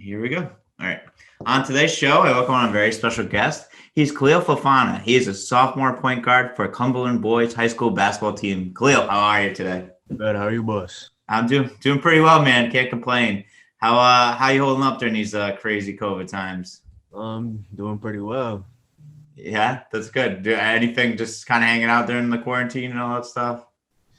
Here we go. All right. On today's show, I welcome on a very special guest. He's Kalil Fofana. He is a sophomore point guard for Cumberland boys high school basketball team. Kalil, how are you today? Good. How are you, boss? I'm doing pretty well, man. Can't complain. How you holding up during these crazy COVID times? Doing pretty well. Yeah, that's good. Do anything just kind of hanging out during the quarantine and all that stuff?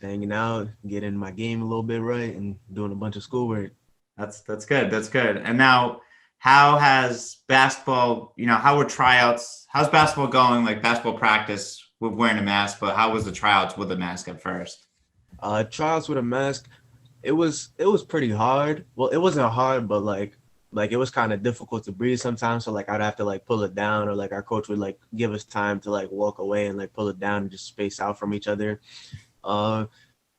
Hanging out, getting my game a little bit right, and doing a bunch of schoolwork. That's good. That's good. And now, how has basketball? How were tryouts? How's basketball going? Like basketball practice with wearing a mask, but how was the tryouts with a mask at first? Trials with a mask. It was pretty hard. Well, it wasn't hard, but like it was kind of difficult to breathe sometimes. So like I'd have to like pull it down, or like our coach would like give us time to like walk away and like pull it down and just space out from each other. Uh,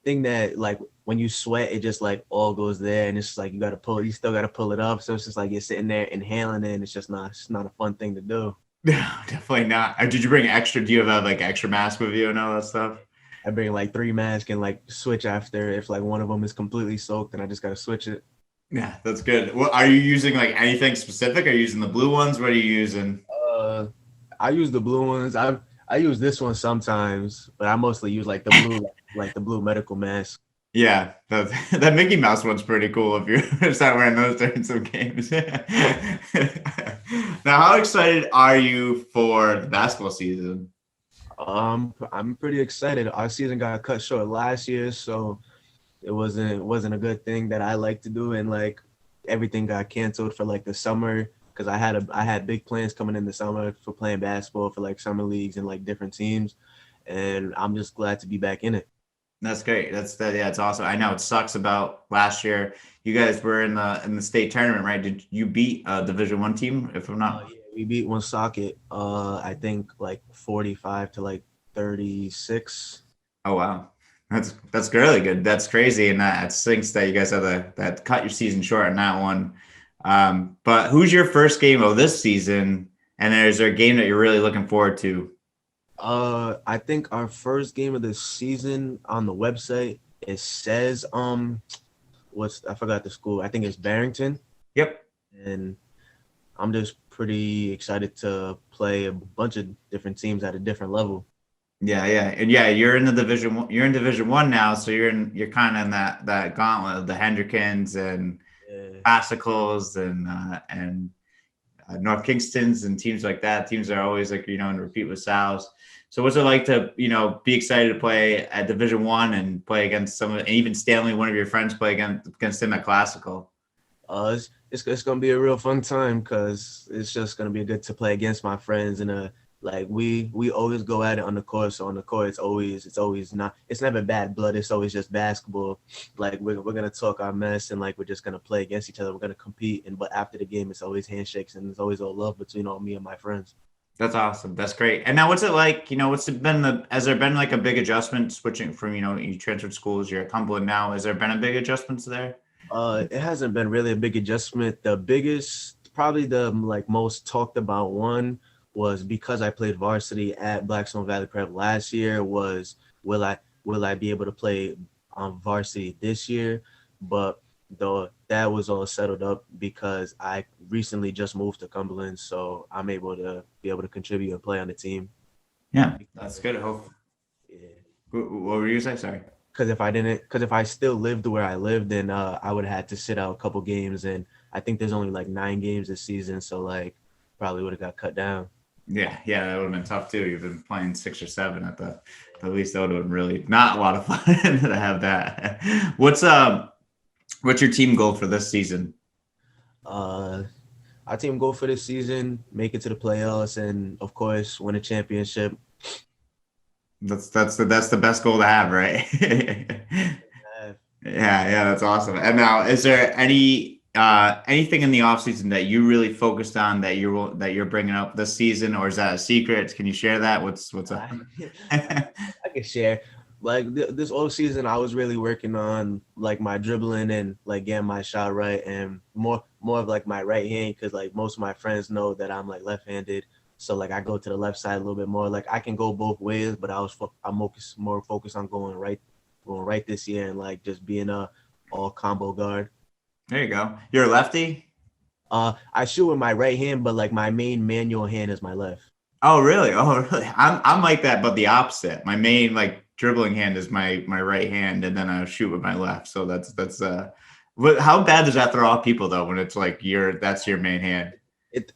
Thing that like when you sweat, it just like all goes there, and it's just like you still gotta pull it up. So it's just like you're sitting there inhaling it, and it's not a fun thing to do. No, definitely not. Did you bring extra? Do you have like extra mask with you and all that stuff? I bring like three masks and like switch after if like one of them is completely soaked, then I just gotta switch it. Yeah, that's good. Well, are you using like anything specific? Are you using the blue ones? What are you using? Uh, I use the blue ones. I use this one sometimes, but I mostly use like the blue like the blue medical mask. Yeah, that Mickey Mouse one's pretty cool if you start wearing those during some games. Now, how excited are you for the basketball season? I'm pretty excited. Our season got cut short last year, so it wasn't a good thing that I like to do, and like everything got canceled for like the summer because I had big plans coming in the summer for playing basketball for like summer leagues and like different teams, and I'm just glad to be back in it. That's great. Yeah, it's awesome. I know it sucks about last year. You guys were in the state tournament, right? Did you beat a Division 1 team? If I'm not. Yeah, we beat one socket. I think like 45 to like 36. Oh wow, that's really good. That's crazy, and that stinks that you guys have that cut your season short on that one. But who's your first game of this season? And is there a game that you're really looking forward to? I think our first game of the season on the website it says what's I forgot the school. I think it's Barrington, Yep. and I'm just pretty excited to play a bunch of different teams at a different level. Yeah. And yeah, you're in the Division 1. You're in Division 1 now, so you're kind of in that gauntlet of the Hendrickens and Yeah. Classicals and North Kingstons and teams like that. Teams are always like in repeat with Sal's. So what's it like to be excited to play at Division 1 and play against and even Stanley, one of your friends, play against him at Classical? It's gonna be a real fun time because it's just gonna be good to play against my friends, and like we always go at it on the court. So on the court it's never bad blood. It's always just basketball. Like we're gonna talk our mess, and like we're just gonna play against each other. We're gonna compete, and but after the game it's always handshakes, and it's always all love between all me and my friends. That's awesome. That's great. And now what's it like? Has there been like a big adjustment switching from, you transferred schools, you're at Cumberland now. Has there been a big adjustments there? It hasn't been really a big adjustment. The biggest, probably the like most talked about one was because I played varsity at Blackstone Valley Prep last year was will I be able to play on varsity this year? But though that was all settled up because I recently just moved to Cumberland, so I'm able to contribute and play on the team. Yeah, that's good. I hope. Yeah. What were you saying? Sorry. Because if I still lived where I lived, then I would have had to sit out a couple games, and I think there's only like 9 games this season, so like probably would have got cut down. Yeah, that would have been tough too. You've been playing 6 or 7 at least that would have been really not a lot of fun to have that. What's your team goal for this season? Uh, our team goal for this season, make it to the playoffs, and of course win a championship. That's the best goal to have, right? Uh, Yeah, that's awesome. And now, is there anything in the offseason that you really focused on that you're bringing up this season, or is that a secret? Can you share that? What's up? I, I can share. Like this whole season, I was really working on like my dribbling and like getting my shot right, and more of like my right hand because like most of my friends know that I'm like left-handed. So like I go to the left side a little bit more. Like I can go both ways, but I'm more focused on going right this year and like just being a all combo guard. There you go. You're a lefty. I shoot with my right hand, but like my main manual hand is my left. Oh, really? Oh, really? I'm like that, but the opposite. My main like dribbling hand is my right hand, and then I shoot with my left. So how bad does that throw off people though when it's like that's your main hand?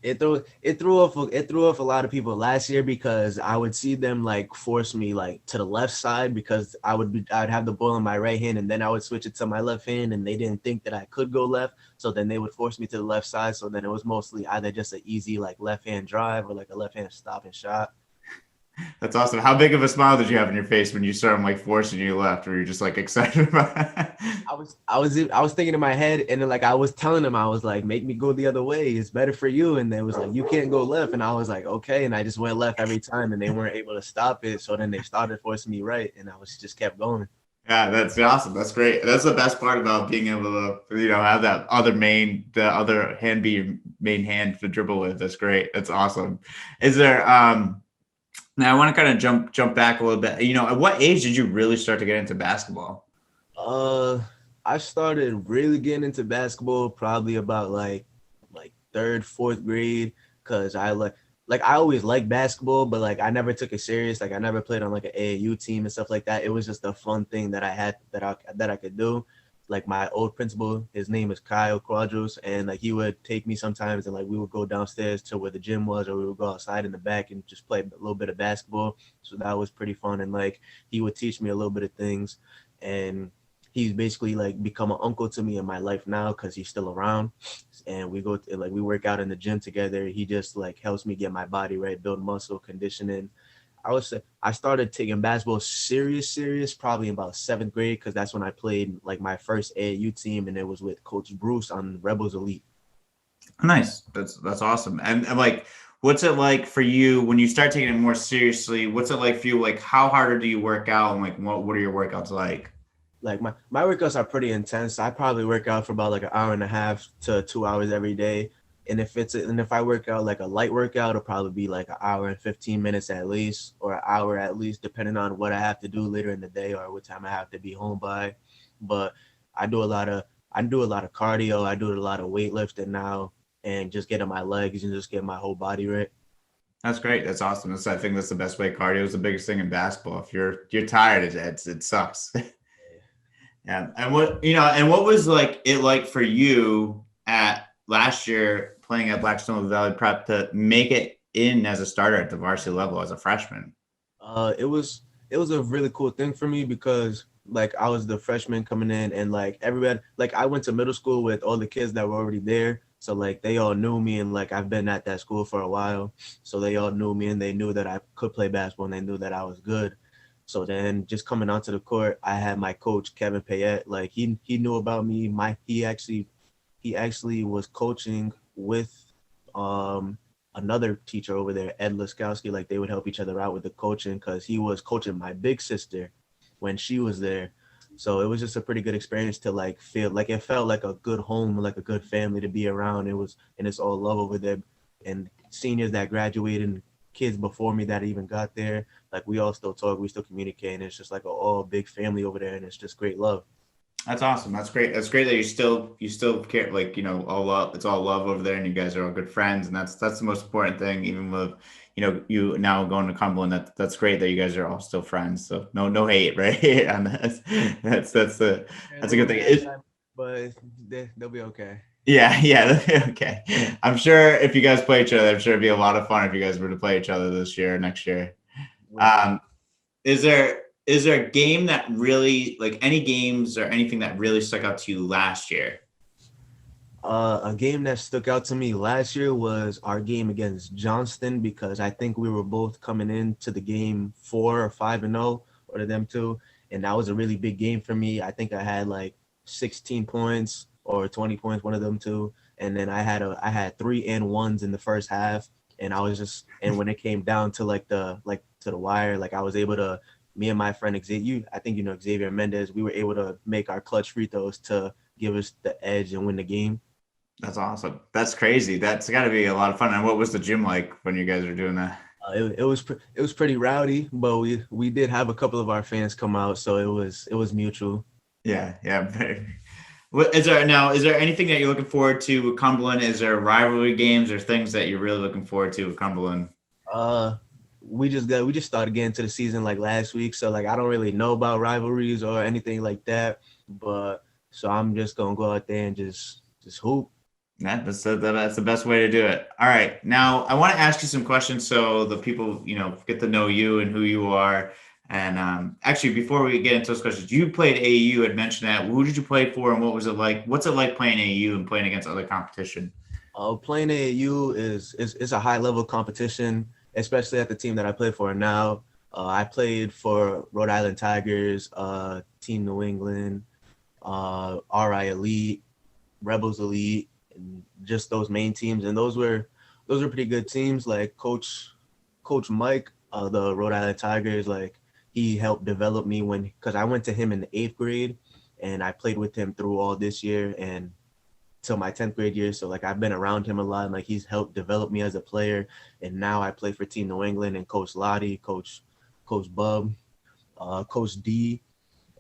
It threw off a lot of people last year because I would see them like force me like to the left side because I'd have the ball in my right hand and then I would switch it to my left hand and they didn't think that I could go left, so then they would force me to the left side, so then it was mostly either just an easy like left hand drive or like a left hand stop and shot. That's awesome. How big of a smile did you have in your face when you saw him like forcing you left? Or you just like excited about it? I was thinking in my head, and then like I was telling them, I was like, make me go the other way. It's better for you. And they was like, you can't go left. And I was like, okay. And I just went left every time, and they weren't able to stop it. So then they started forcing me right, and I was just kept going. Yeah, that's awesome. That's great. That's the best part about being able to, have the other hand be your main hand to dribble with. That's great. That's awesome. Is there now I want to kind of jump back a little bit. At what age did you really start to get into basketball? Uh, I started really getting into basketball probably about like third, fourth grade, because I always liked basketball, but like I never took it serious. Like I never played on like an AAU team and stuff like that. It was just a fun thing that I had that I could do. Like my old principal, his name is Kyle Quadros, and like he would take me sometimes and like we would go downstairs to where the gym was, or we would go outside in the back and just play a little bit of basketball. So that was pretty fun. And like he would teach me a little bit of things, and he's basically like become an uncle to me in my life now because he's still around, and we work out in the gym together. He just like helps me get my body right, build muscle conditioning. I would say I started taking basketball serious probably in about seventh grade, because that's when I played like my first AAU team, and it was with Coach Bruce on Rebels Elite. Nice. That's awesome. And like, what's it like for you when you start taking it more seriously? What's it like for you? Like, how harder do you work out, and like, what are your workouts like? Like my workouts are pretty intense. I probably work out for about like an hour and a half to 2 hours every day. And if I work out like a light workout, it'll probably be like an hour and 15 minutes at least, or an hour at least, depending on what I have to do later in the day or what time I have to be home by. But I do a lot of cardio. I do a lot of weightlifting now, and just getting my legs and just getting my whole body right. That's great. That's awesome. I think that's the best way. Cardio is the biggest thing in basketball. If you're tired, it sucks. Yeah. And what was like it like for you at last year playing at Blackstone Valley Prep to make it in as a starter at the varsity level as a freshman? It was a really cool thing for me because like I was the freshman coming in, and like everybody, like I went to middle school with all the kids that were already there. So like they all knew me, and like I've been at that school for a while. So they all knew me, and they knew that I could play basketball, and they knew that I was good. So then just coming onto the court, I had my coach Kevin Payette. Like he knew about me. He actually was coaching with another teacher over there, Ed Laskowski. Like they would help each other out with the coaching, because he was coaching my big sister when she was there. So it was just a pretty good experience to like feel like it felt like a good home, like a good family to be around. And it's all love over there. And seniors that graduated and kids before me that even got there, like we all still talk, we still communicate, and it's just like a all big family over there, and it's just great love. That's awesome. That's great. That's great that you still care, like, all love. It's all love over there, and you guys are all good friends, and that's the most important thing. Even with you now going to Cumberland, that's great that you guys are all still friends. So no hate, right? And that's a Little good thing. bad time, but they'll be okay. Yeah, yeah, okay. I'm sure if you guys play each other, I'm sure it'd be a lot of fun if you guys were to play each other this year or next year. Would be. Um, is there a game that really, like, any games or anything that really stuck out to you last year? A game that stuck out to me last year was our game against Johnston, because I think we were both coming into the game 4 or 5-0, or to them two, and that was a really big game for me. I think I had like 16 points or 20 points, one of them two, and then I had 3 and 1s in the first half, and and when it came down to to the wire, like I was able to, me and my friend Xavier, I think Xavier Mendez, we were able to make our clutch free throws to give us the edge and win the game. That's awesome. That's crazy. That's got to be a lot of fun. And what was the gym like when you guys were doing that? It was pretty rowdy, but we did have a couple of our fans come out, so it was mutual. Yeah, yeah. What is there now? Is there anything that you're looking forward to with Cumberland? Is there rivalry games or things that you're really looking forward to with Cumberland? Uh, we just started getting to the season like last week, so like I don't really know about rivalries or anything like that. But so I'm just gonna go out there and just hoop. Yeah, that's the best way to do it. All right. Now, I want to ask you some questions so the people, get to know you and who you are. And actually, before we get into those questions, you played AU. You had mentioned that. Who did you play for, and what was it like? What's it like playing AU and playing against other competition? Playing AAU is a high level competition, especially at the team that I play for now. I played for Rhode Island Tigers, Team New England, RI Elite, Rebels Elite, and just those main teams. And those were pretty good teams. Like Coach Mike, the Rhode Island Tigers, like he helped develop me because I went to him in the 8th grade, and I played with him through all this year and till my 10th grade year. So like I've been around him a lot, and like he's helped develop me as a player. And now I play for Team New England and Coach Lottie, Coach Bub, Coach D.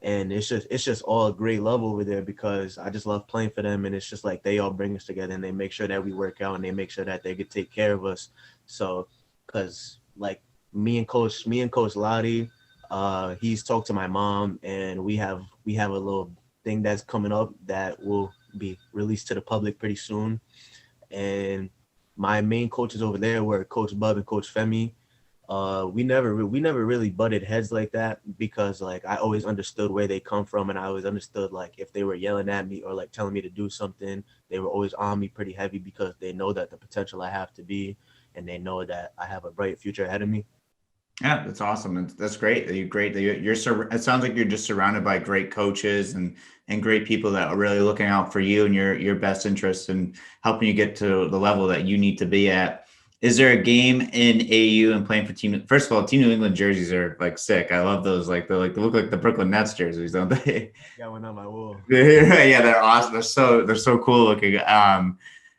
And it's just all a great love over there because I just love playing for them, and it's just like they all bring us together and they make sure that we work out and they make sure that they could take care of us. So because like me and Coach Lottie, he's talked to my mom, and we have a little thing that's coming up that will be released to the public pretty soon. And my main coaches over there were Coach Bub and Coach Femi. We never really butted heads like that because like I always understood where they come from, and I always understood like if they were yelling at me or like telling me to do something, they were always on me pretty heavy because they know that the potential I have to be, and they know that I have a bright future ahead of me. Yeah, that's awesome. That's great. You're great. It sounds like you're just surrounded by great coaches and great people that are really looking out for you and your best interests and helping you get to the level that you need to be at. Is there a game in AU and playing for team? First of all, Team New England jerseys are like sick. I love those. They look like the Brooklyn Nets jerseys, don't they? Got one on my wall. Yeah, they're awesome. They're so cool looking.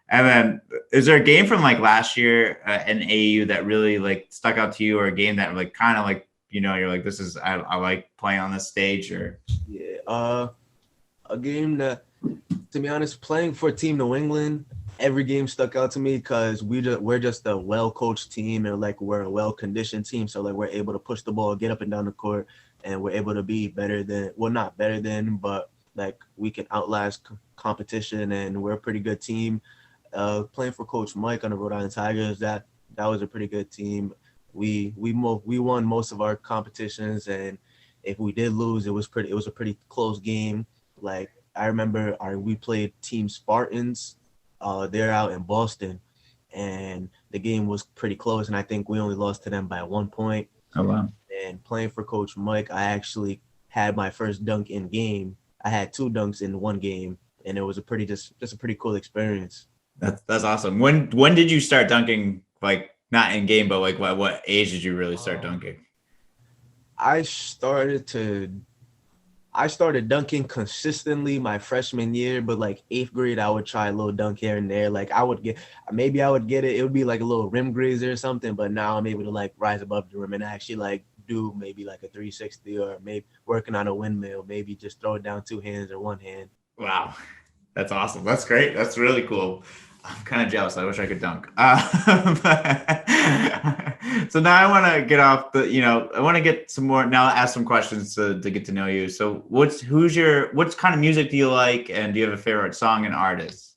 And then is there a game from like last year in AU that really like stuck out to you, or a game that like kind of like you're like I like playing on this stage, or Yeah. A game that, to be honest, playing for Team New England, every game stuck out to me because we're just a well-coached team, and like we're a well-conditioned team. So like we're able to push the ball, get up and down the court, and we're able to be better than, well, not better than, but like we can outlast competition, and we're a pretty good team. Playing for Coach Mike on the Rhode Island Tigers, that was a pretty good team. We won most of our competitions, and if we did lose, it was a pretty close game. Like I remember we played Team Spartans. They're out in Boston, and the game was pretty close, and I think we only lost to them by 1 point. oh wow, And playing for Coach Mike, I actually had my first dunk in game. I had 2 dunks in one game, and it was just a pretty cool experience. that's awesome. When did you start dunking? Like not in game, but like what age did you really start dunking? I started to I started dunking consistently my freshman year, but like 8th grade, I would try a little dunk here and there. Like maybe I would get it. It would be like a little rim grazer or something, but now I'm able to like rise above the rim and actually like do maybe like a 360, or maybe working on a windmill, maybe just throw it down 2 hands or 1 hand. Wow, that's awesome. That's great. That's really cool. I'm kind of jealous. I wish I could dunk. So now I want to get off I want to get some more, now ask some questions to get to know you. So what kind of music do you like? And do you have a favorite song and artist?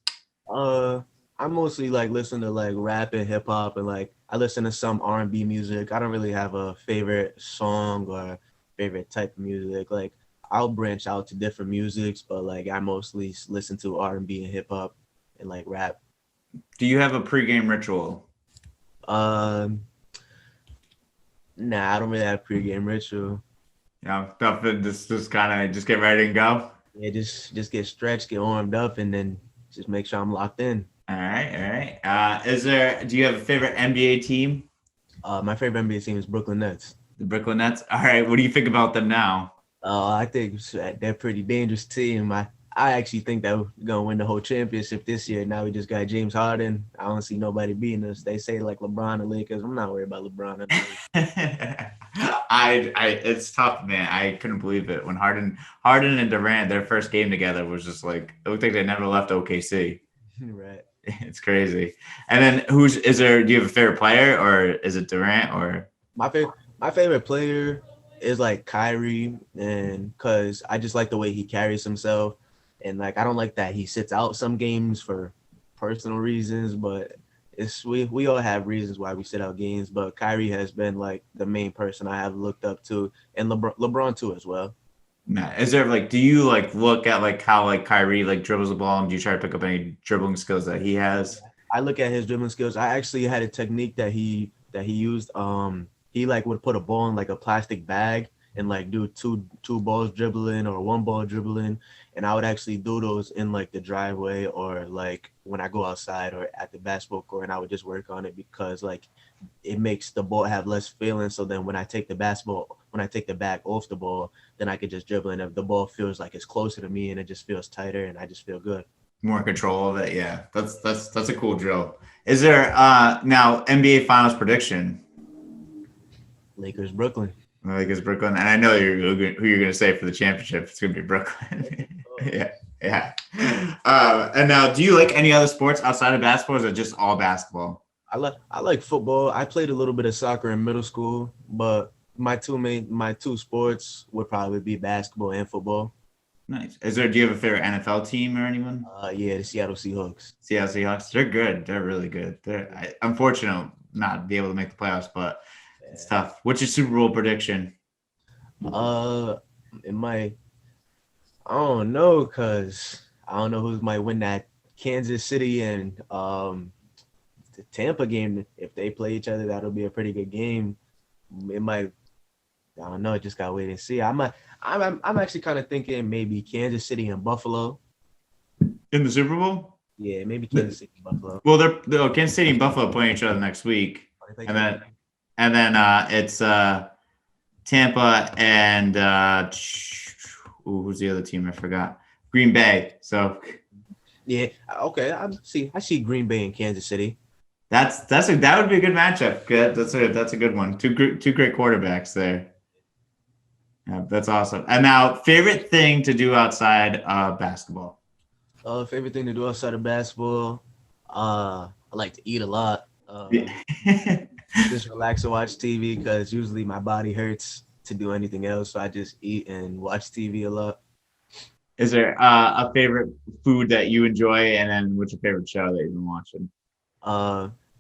Uh, I mostly like listen to like rap and hip hop, and like I listen to some R&B music. I don't really have a favorite song or favorite type of music. Like I'll branch out to different musics, but like I mostly listen to R&B and hip hop and like rap. Do you have a pregame ritual? Um, nah, I don't really have pregame ritual. Nothing, just kind of just get ready and go. Yeah, just get stretched, get warmed up, and then just make sure I'm locked in. All right, all right. Do you have a favorite NBA team? My favorite NBA team is Brooklyn Nets. The Brooklyn Nets. All right, what do you think about them now? I think they're a pretty dangerous team. I actually think that we're gonna win the whole championship this year. Now we just got James Harden. I don't see nobody beating us. They say like LeBron and Lakers. I'm not worried about LeBron. I it's tough, man. I couldn't believe it when Harden and Durant, their first game together was just like it looked like they never left OKC. Right. It's crazy. And then is there? Do you have a favorite player, or is it Durant, or? My favorite player is like Kyrie, and because I just like the way he carries himself, and like I don't like that he sits out some games for personal reasons, but we all have reasons why we sit out games. But Kyrie has been like the main person I have looked up to, and LeBron too as well. Nah. Is there like? Do you like look at like how like Kyrie like dribbles the ball, and do you try to pick up any dribbling skills that he has? I look at his dribbling skills. I actually had a technique that he used. He like would put a ball in like a plastic bag and like do two balls dribbling or one ball dribbling, and I would actually do those in like the driveway or like when I go outside or at the basketball court, and I would just work on it because like it makes the ball have less feeling. So then when I take the bag off the ball, then I could just dribble, and if the ball feels like it's closer to me and it just feels tighter, and I just feel good. More control of it. Yeah, that's a cool drill. Is there now NBA Finals prediction? Lakers, Brooklyn. Like it's Brooklyn, and I know who you're going to say for the championship. It's going to be Brooklyn. Yeah, yeah. And now, do you like any other sports outside of basketball, or is it just all basketball? I like football. I played a little bit of soccer in middle school, but my two sports would probably be basketball and football. Nice. Do you have a favorite NFL team or anyone? Yeah, the Seattle Seahawks. Seattle Seahawks. They're good. They're really good. Unfortunate not be able to make the playoffs, but it's tough. What's your Super Bowl prediction? It might. I don't know, cause I don't know who might win that Kansas City and the Tampa game. If they play each other, that'll be a pretty good game. It might. I don't know. Just gotta wait and see. I'm actually kind of thinking maybe Kansas City and Buffalo. In the Super Bowl? Yeah, maybe Kansas City and Buffalo. Well, they're Kansas City and Buffalo playing each other next week, and then it's Tampa and who's the other team? I forgot. Green Bay. So yeah, okay. I see Green Bay and Kansas City. that would be a good matchup. Good. That's a good one. Two great quarterbacks there. Yeah, that's awesome. And now, favorite thing to do outside of basketball? Favorite thing to do outside of basketball? I like to eat a lot. Just relax and watch TV because usually my body hurts to do anything else. So I just eat and watch TV a lot. Is there a favorite food that you enjoy, and then what's your favorite show that you've been watching?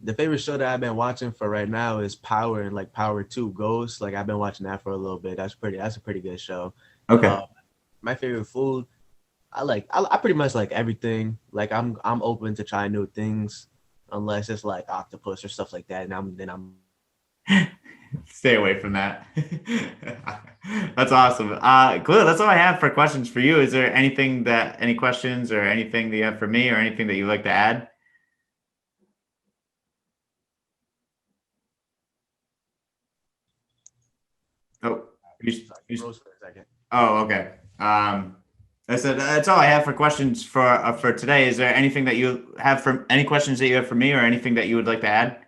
The favorite show that I've been watching for right now is Power and like Power 2 Ghosts. Like I've been watching that for a little bit. That's a pretty good show. Okay. My favorite food, I pretty much like everything. Like I'm open to try new things unless it's like octopus or stuff like that. And I'm Stay away from that. That's awesome. Cool. That's all I have for questions for you. Is there any questions or anything that you have for me or anything that you'd like to add? Oh, oh, okay. I said that's all I have for questions for today. Is there anything that you have any questions that you have for me or anything that you would like to add?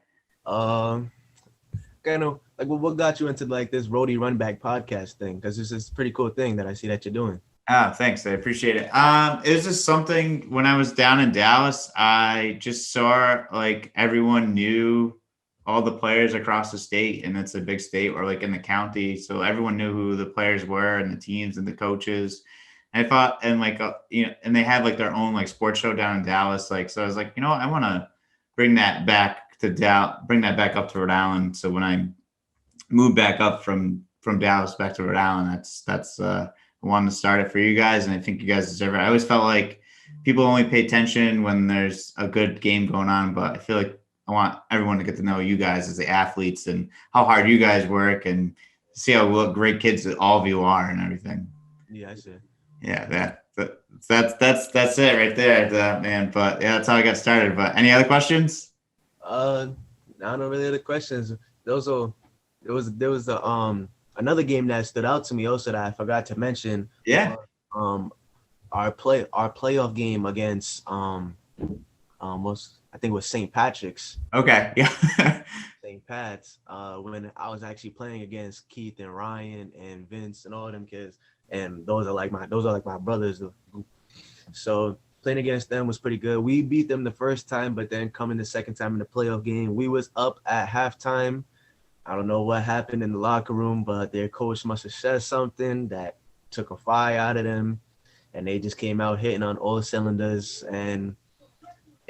Kind of like what got you into like this roadie run back podcast thing? Because this is a pretty cool thing that I see that you're doing. Thanks. I appreciate it. It was just something when I was down in Dallas, I just saw like everyone knew all the players across the state, and it's a big state or like in the county. So everyone knew who the players were and the teams and the coaches. And I thought, and like, and they had like their own like sports show down in Dallas. Like, so I was like, I want to bring that back to bring that back up to Rhode Island. So when I moved back up from Dallas back to Rhode Island, that's I wanted to start it for you guys. And I think you guys deserve it. I always felt like people only pay attention when there's a good game going on, but I feel like I want everyone to get to know you guys as the athletes and how hard you guys work and see how great kids that all of you are and everything. Yeah, I see. Yeah, that's it right there, man. But yeah, that's how I got started. But any other questions? No really other questions. There was another game that stood out to me also that I forgot to mention. Yeah. Our playoff game against I think it was St. Patrick's. Okay. Yeah. St. Pat's when I was actually playing against Keith and Ryan and Vince and all them kids, and those are like my brothers. So playing against them was pretty good. We beat them the first time, but then coming the second time in the playoff game, we was up at halftime. I don't know what happened in the locker room, but their coach must have said something that took a fire out of them, and they just came out hitting on all cylinders. And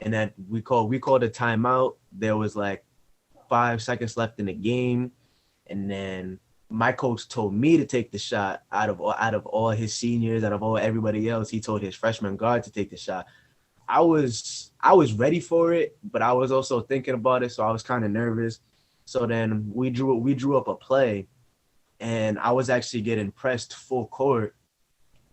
that we called a timeout. There was like 5 seconds left in the game, and then my coach told me to take the shot out of all his seniors, out of all everybody else. He told his freshman guard to take the shot. I was ready for it, but I was also thinking about it, so I was kind of nervous. So then we drew up a play, and I was actually getting pressed full court.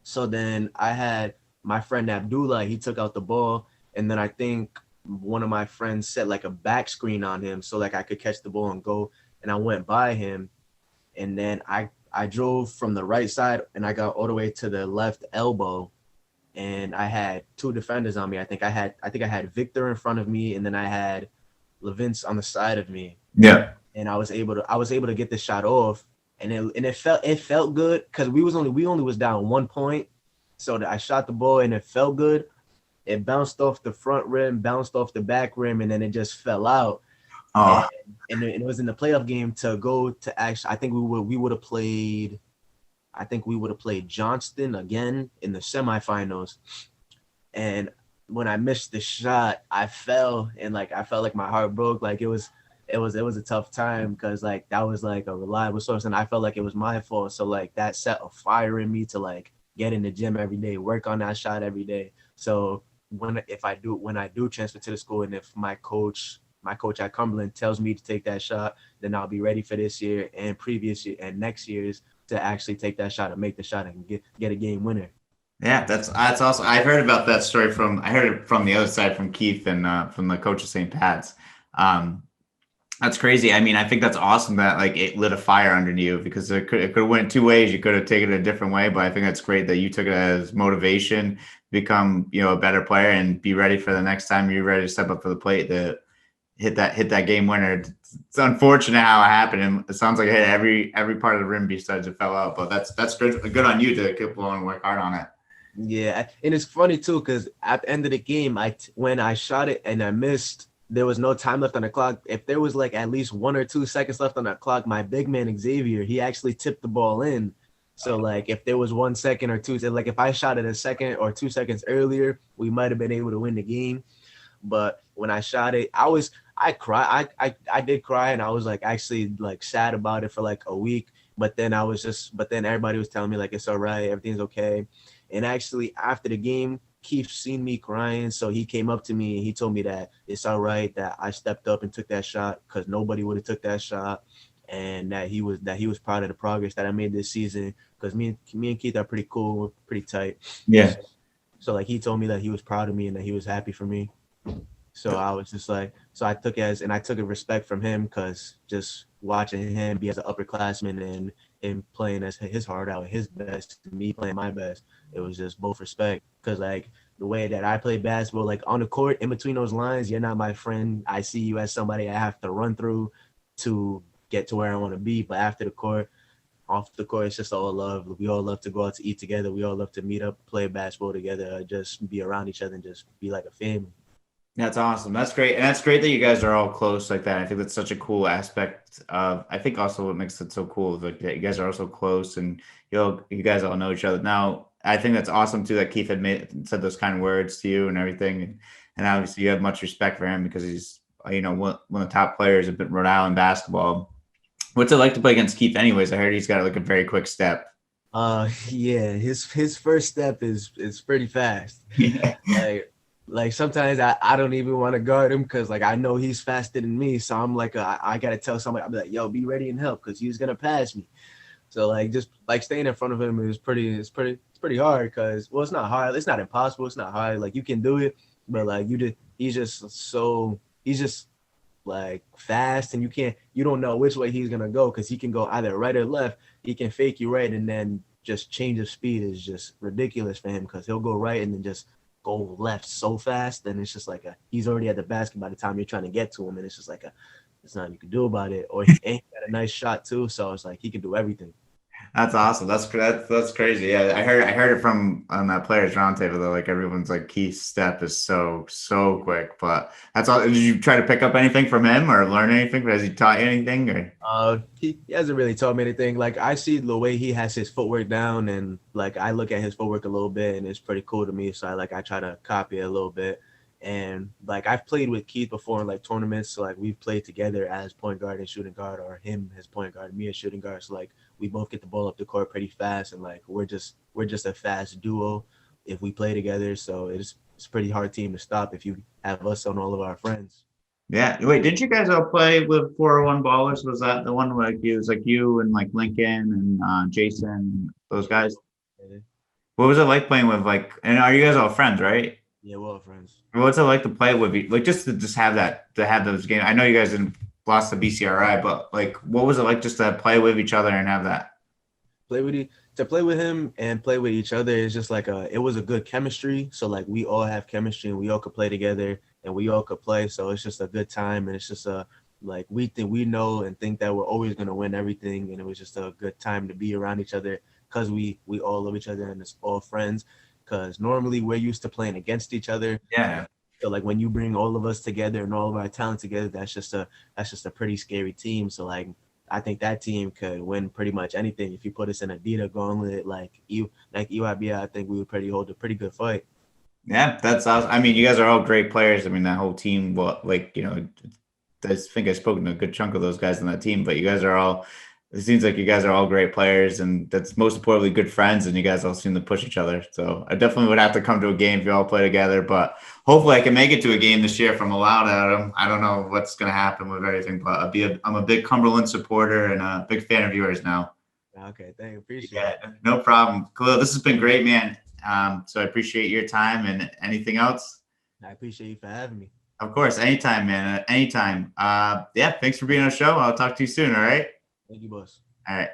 So then I had my friend Abdullah, he took out the ball, and then I think one of my friends set like a back screen on him so like I could catch the ball and go. And I went by him, and then I drove from the right side and I got all the way to the left elbow, and I had two defenders on me. I think I had Victor in front of me, and then I had Levince on the side of me. Yeah. And I was able to get the shot off, and it felt good because we only was down 1 point. So I shot the ball and it felt good. It bounced off the front rim, bounced off the back rim, and then it just fell out. Oh, And it was in the playoff game to go to actually. I think we would have played Johnston again in the semifinals. And when I missed the shot, I fell, and like I felt like my heart broke. Like it was a tough time because like that was like a reliable source, and I felt like it was my fault. So like that set a fire in me to like get in the gym every day, work on that shot every day. So when I do transfer to the school, and if my coach at Cumberland tells me to take that shot, then I'll be ready for this year and previous year and next year's to actually take that shot and make the shot and get a game winner. yeah, that's awesome. I heard it from the other side from Keith and from the coach of St. Pat's. Um, that's crazy. I mean, I think that's awesome that like it lit a fire under you because it could have went two ways. You could have taken it a different way, but I think that's great that you took it as motivation, become a better player, and be ready for the next time you're ready to step up for the plate to hit that game winner. It's unfortunate how it happened, and it sounds like it hit every part of the rim besides it fell out. But that's good on you to keep on and work hard on it. Yeah, and it's funny too because at the end of the game, when I shot it and I missed, there was no time left on the clock. If there was like at least 1 or 2 seconds left on the clock, my big man Xavier, he actually tipped the ball in. So like if there was 1 second or two, like if I shot it a second or 2 seconds earlier, we might have been able to win the game. But when I shot it, I cried. I did cry, and I was like actually like sad about it for like a week. But then everybody was telling me like it's all right, everything's okay. And actually after the game, Keith seen me crying, so he came up to me and he told me that it's all right that I stepped up and took that shot because nobody would have took that shot, and that he was proud of the progress that I made this season because me and Keith are pretty cool, we're pretty tight. Yeah. So like he told me that he was proud of me and that he was happy for me. So I was just like, so I took a respect from him because just watching him be as an upperclassman and him playing as his heart out, his best, me playing my best, it was just both respect. Because like the way that I play basketball, like on the court, in between those lines, you're not my friend. I see you as somebody I have to run through to get to where I want to be. But after the court, off the court, it's just all love. We all love to go out to eat together. We all love to meet up, play basketball together, just be around each other and just be like a family. That's awesome. That's great. And that's great that you guys are all close like that. I think that's such a cool aspect of, I think also what makes it so cool is like that you guys are also close and you guys all know each other. Now, I think that's awesome too that Keith had said those kind of words to you and everything. And obviously you have much respect for him because he's, one of the top players of Rhode Island basketball. What's it like to play against Keith anyways? I heard he's got like a very quick step. Yeah, his first step is pretty fast. Like sometimes I don't even want to guard him because like I know he's faster than me. So I'm like I gotta tell somebody, I'm like, yo, be ready and help because he's gonna pass me. So like just like staying in front of him is pretty hard because it's not hard, it's not impossible, it's not hard. Like you can do it, but like he's just like fast and you don't know which way he's gonna go because he can go either right or left. He can fake you right and then just change of speed is just ridiculous for him because he'll go right and then just go left so fast, then it's just like he's already at the basket by the time you're trying to get to him, and it's just like there's nothing you can do about it. Or he got a nice shot too, so it's like he can do everything. That's awesome. That's crazy. Yeah, I heard it from on that players roundtable though. Like everyone's like Keith's step is so quick. But that's all. Did you try to pick up anything from him or learn anything? Has he taught you anything? Or He hasn't really taught me anything. Like I see the way he has his footwork down, and like I look at his footwork a little bit, and it's pretty cool to me. So I try to copy it a little bit. And like I've played with Keith before in like tournaments, so like we've played together as point guard and shooting guard, or him as point guard, me as shooting guard. So like we both get the ball up the court pretty fast, and like we're just a fast duo if we play together. So it's a pretty hard team to stop if you have us on all of our friends. yeah. Wait, did you guys all play with 401 Ballers? Was that the one where like it was like you and like Lincoln and Jason, those guys? What was it like playing with like? And are you guys all friends, right? Yeah, we're all friends. What's it like to play with you? Like just to just have that to have those games. I know you guys didn't lost the BCRI, but like what was it like just to play with each other and have that? To play with him and play with each other is just like it was a good chemistry. So like we all have chemistry and we all could play together and we all could play. So it's just a good time, and it's just a like we think we know and think that we're always gonna win everything, and it was just a good time to be around each other because we all love each other and it's all friends. Because normally we're used to playing against each other. Yeah. So like when you bring all of us together and all of our talent together, that's just a pretty scary team. So like I think that team could win pretty much anything if you put us in a Dita gauntlet like EYBI. I think we would hold a pretty good fight. Yeah, that's awesome. I mean, you guys are all great players. I mean, that whole team, well, like, I think I've spoken to a good chunk of those guys on that team, but you guys are all, it seems like you guys are all great players and that's most importantly good friends and you guys all seem to push each other. So I definitely would have to come to a game if you all play together, but hopefully I can make it to a game this year if I'm allowed at them. I don't know what's going to happen with everything, but I'm a big Cumberland supporter and a big fan of yours now. Okay, thank you. Appreciate Yeah, it. no problem. Khalil, this has been great, man. So I appreciate your time and anything else. I appreciate you for having me. Of course, anytime, man. Anytime. Yeah, thanks for being on the show. I'll talk to you soon. All right. Thank you, boss. All right.